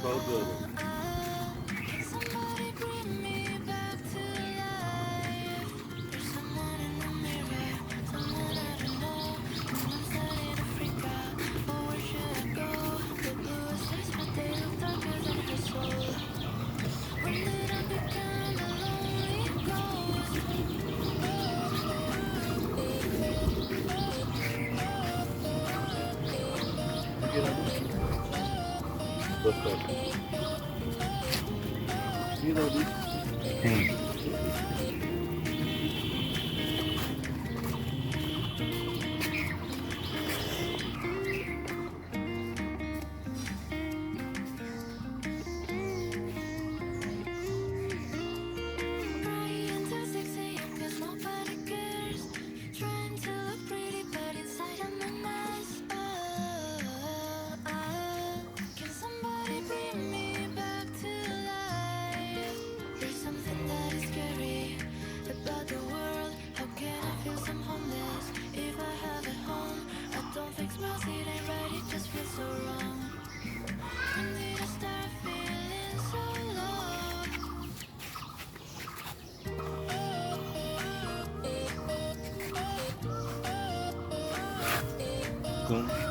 So good. Somebody bring me back to life. There's someone in the mirror, someone I don't know. And I'm starting to freak out. Oh, where should I go? The bluest days, but they look darker than her soul. When did I become a lonely ghost? You get up. What's up? Melodies. Hey. Crying till 6 a.m. 'cause nobody cares. Trying to look pretty, but inside I'm a mess. Can somebody bring me back to life? There's something that is scary about the world. How can I feel some homeless if I have a home? I don't think smells, it ain't right, it just feels so wrong. When did I start feeling so low? Boom.